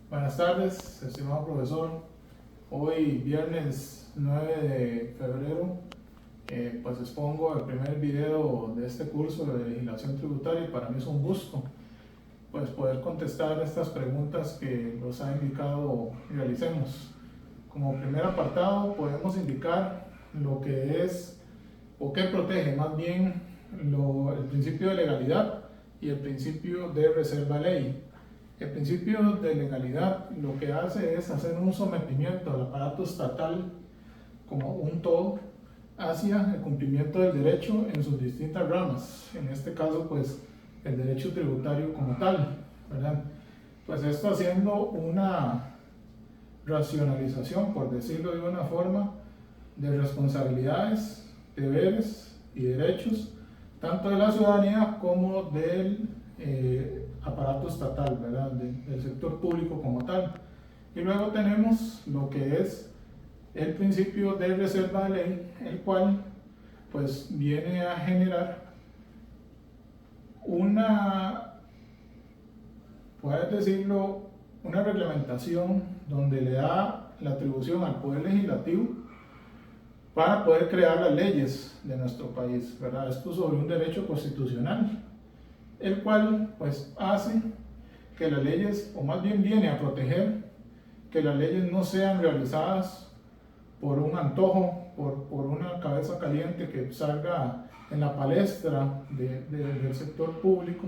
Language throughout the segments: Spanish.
Buenas tardes, estimado profesor. Hoy, viernes 9 de febrero, pues expongo el primer video de este curso de legislación tributaria y para mí es un gusto pues, poder contestar estas preguntas que los ha indicado realicemos. Como primer apartado podemos indicar lo que es o qué protege más bien el principio de legalidad y el principio de reserva ley. El principio de legalidad lo que hace es hacer un sometimiento al aparato estatal como un todo hacia el cumplimiento del derecho en sus distintas ramas, en este caso pues el derecho tributario como tal, ¿verdad? Pues esto haciendo una racionalización, por decirlo de una forma, de responsabilidades, deberes y derechos, tanto de la ciudadanía como del aparato estatal, ¿verdad? Del sector público como tal. Y luego tenemos lo que es el principio de reserva de ley, el cual pues viene a generar puedes decirlo, una reglamentación donde le da la atribución al Poder Legislativo para poder crear las leyes de nuestro país, ¿verdad? Esto sobre un derecho constitucional, el cual pues hace que las leyes, o más bien viene a proteger que las leyes no sean realizadas por un antojo, por una cabeza caliente que salga en la palestra del sector público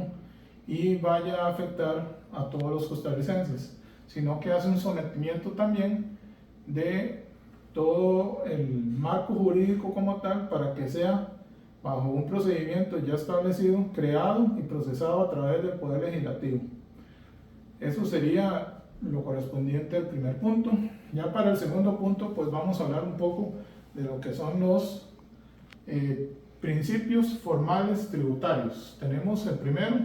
y vaya a afectar a todos los costarricenses, sino que hace un sometimiento también de todo el marco jurídico como tal para que sea bajo un procedimiento ya establecido, creado y procesado a través del Poder Legislativo. Eso sería lo correspondiente al primer punto. Ya para el segundo punto, pues vamos a hablar un poco de lo que son los principios formales tributarios. Tenemos el primero,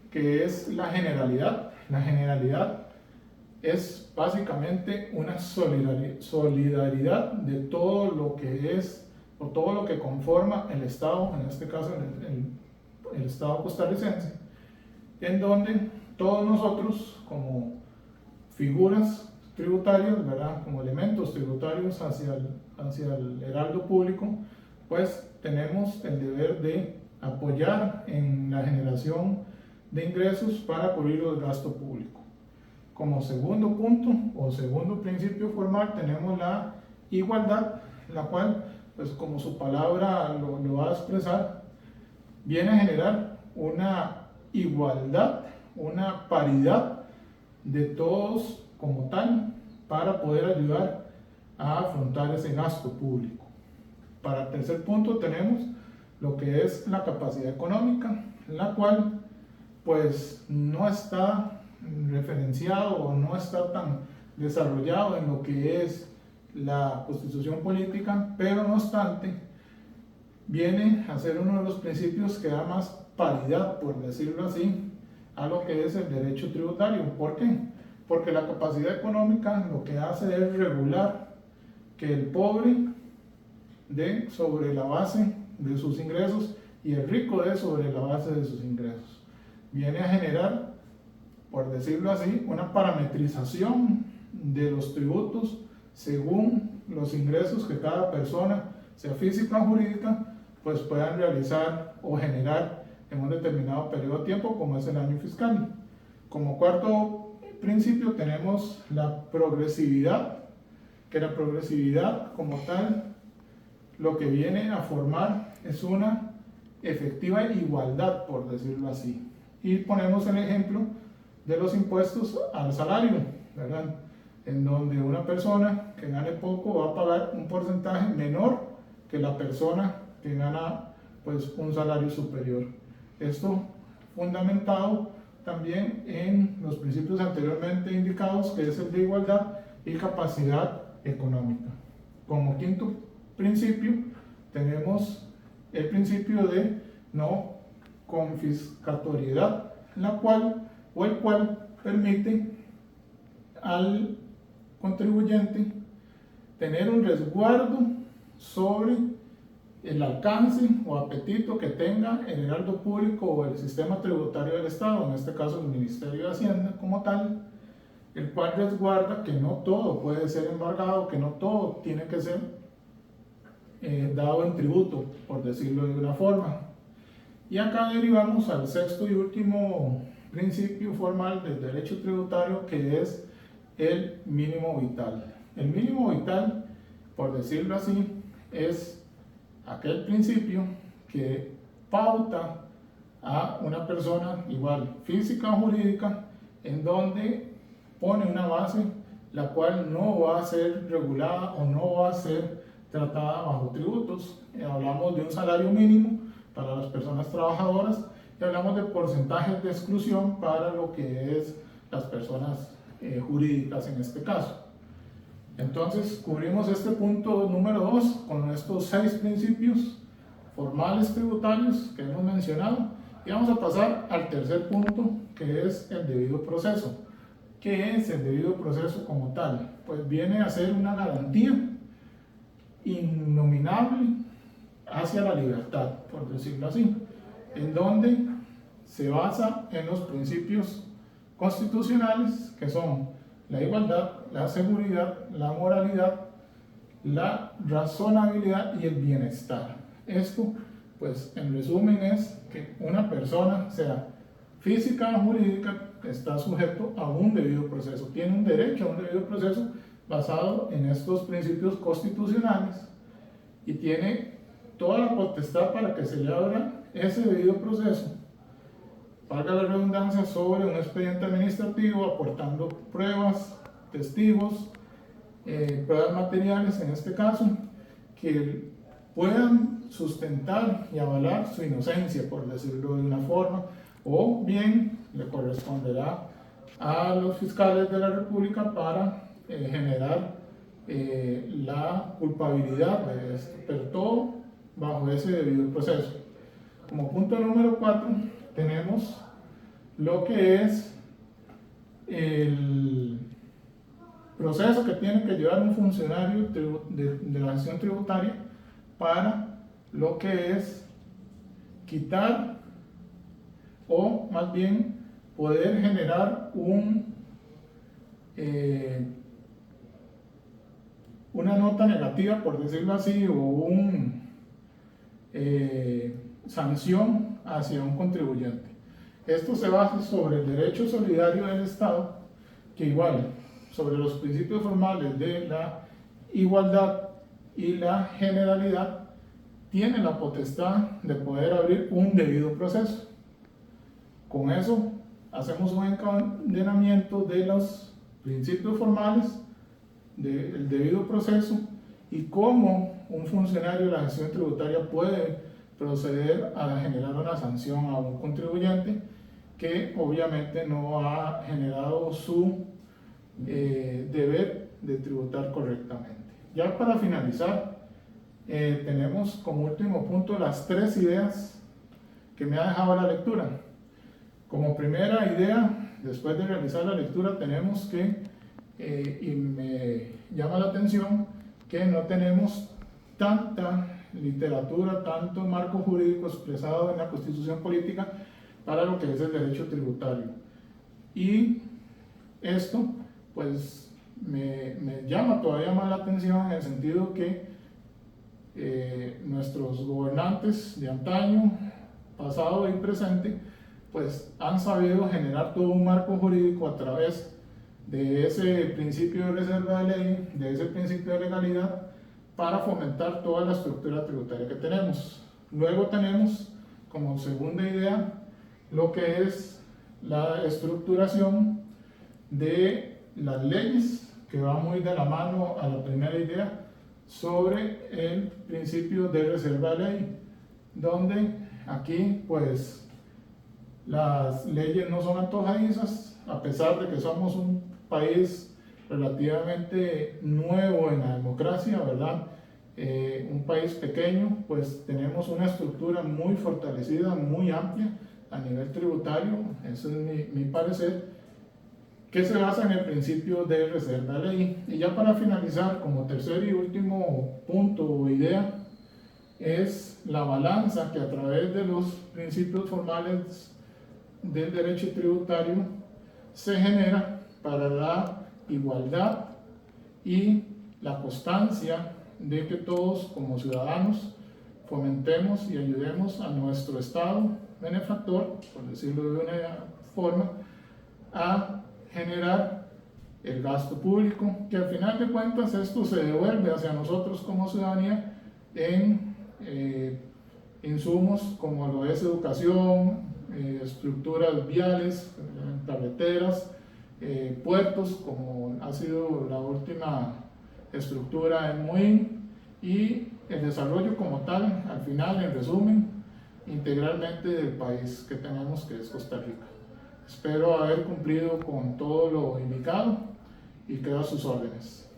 que es la generalidad. La generalidad es básicamente una solidaridad de todo lo que es o todo lo que conforma el Estado, en este caso el Estado costarricense, en donde todos nosotros como figuras tributarias, ¿verdad? Como elementos tributarios hacia el heraldo público, pues tenemos el deber de apoyar en la generación de ingresos para cubrir el gasto público. Como segundo punto o segundo principio formal tenemos la igualdad, la cual, pues como su palabra lo va a expresar, viene a generar una igualdad, una paridad de todos como tal para poder ayudar a afrontar ese gasto público. Para el tercer punto tenemos lo que es la capacidad económica, la cual pues no está referenciado o no está tan desarrollado en lo que es la constitución política, pero no obstante viene a ser uno de los principios que da más paridad, por decirlo así, a lo que es el derecho tributario. ¿Por qué? Porque la capacidad económica lo que hace es regular que el pobre dé sobre la base de sus ingresos y el rico dé sobre la base de sus ingresos. Viene a generar, por decirlo así, una parametrización de los tributos según los ingresos que cada persona, sea física o jurídica, pues puedan realizar o generar en un determinado periodo de tiempo, como es el año fiscal. Como cuarto principio tenemos la progresividad, que la progresividad como tal lo que viene a formar es una efectiva igualdad, por decirlo así. Y ponemos el ejemplo de los impuestos al salario, ¿verdad? En donde una persona que gane poco va a pagar un porcentaje menor que la persona que gana pues un salario superior. Esto fundamentado también en los principios anteriormente indicados, que es el de igualdad y capacidad económica. Como quinto principio tenemos el principio de no confiscatoriedad, la cual o el cual permite al contribuyente tener un resguardo sobre el alcance o apetito que tenga el heraldo público o el sistema tributario del Estado, en este caso el Ministerio de Hacienda como tal, el cual resguarda que no todo puede ser embargado, que no todo tiene que ser dado en tributo, por decirlo de una forma. Y acá derivamos al sexto y último principio formal del derecho tributario, que es el mínimo vital. El mínimo vital, por decirlo así, es aquel principio que pauta a una persona igual física o jurídica, en donde pone una base la cual no va a ser regulada o no va a ser tratada bajo tributos. Hablamos de un salario mínimo para las personas trabajadoras y hablamos de porcentajes de exclusión para lo que es las personas jurídicas en este caso. Entonces cubrimos este punto número 2 con estos 6 principios formales tributarios que hemos mencionado, y vamos a pasar al tercer punto, que es el debido proceso. ¿Qué es el debido proceso como tal? Pues viene a ser una garantía innominable hacia la libertad, por decirlo así, en donde se basa en los principios constitucionales, que son la igualdad, la seguridad, la moralidad, la razonabilidad y el bienestar. Esto, pues en resumen, es que una persona, sea física o jurídica, está sujeto a un debido proceso, tiene un derecho a un debido proceso basado en estos principios constitucionales y tiene toda la potestad para que se le abra ese debido proceso, valga la redundancia, sobre un expediente administrativo, aportando pruebas, testigos, pruebas materiales en este caso, que puedan sustentar y avalar su inocencia, por decirlo de una forma, o bien le corresponderá a los fiscales de la República para generar la culpabilidad de esto, pero todo bajo ese debido proceso. Como punto número 4 tenemos lo que es el proceso que tiene que llevar un funcionario de la gestión tributaria para lo que es quitar, o más bien poder generar una nota negativa, por decirlo así, o una sanción hacia un contribuyente. Esto se basa sobre el derecho solidario del Estado, que igual sobre los principios formales de la igualdad y la generalidad, tiene la potestad de poder abrir un debido proceso. Con eso hacemos un encadenamiento de los principios formales del debido proceso y cómo un funcionario de la gestión tributaria puede proceder a generar una sanción a un contribuyente que obviamente no ha generado su deber de tributar correctamente. Ya para finalizar, tenemos como último punto las 3 ideas que me ha dejado la lectura. Como primera idea, después de realizar la lectura, tenemos que, y me llama la atención, que no tenemos tanta literatura, tanto marco jurídico expresado en la Constitución política para lo que es el derecho tributario. Y esto, pues, me llama todavía más la atención en el sentido que nuestros gobernantes de antaño, pasado y presente, pues han sabido generar todo un marco jurídico a través de ese principio de reserva de ley, de ese principio de legalidad, para fomentar toda la estructura tributaria que tenemos. Luego tenemos como segunda idea lo que es la estructuración de las leyes, que va muy de la mano a la primera idea sobre el principio de reserva de ley, donde aquí pues las leyes no son antojadizas, a pesar de que somos un país relativamente nuevo en la democracia, ¿verdad? Un país pequeño, pues tenemos una estructura muy fortalecida, muy amplia a nivel tributario, ese es mi parecer, que se basa en el principio de reserva de ley. Y ya para finalizar, como tercer y último punto o idea, es la balanza que a través de los principios formales del derecho tributario se genera para la igualdad y la constancia de que todos como ciudadanos fomentemos y ayudemos a nuestro Estado benefactor, por decirlo de una forma, a generar el gasto público, que al final de cuentas esto se devuelve hacia nosotros como ciudadanía en insumos como lo es educación, estructuras viales, carreteras, puertos, como ha sido la última estructura en Moín, y el desarrollo como tal, al final, en resumen, integralmente del país que tenemos, que es Costa Rica. Espero haber cumplido con todo lo indicado y quedo a sus órdenes.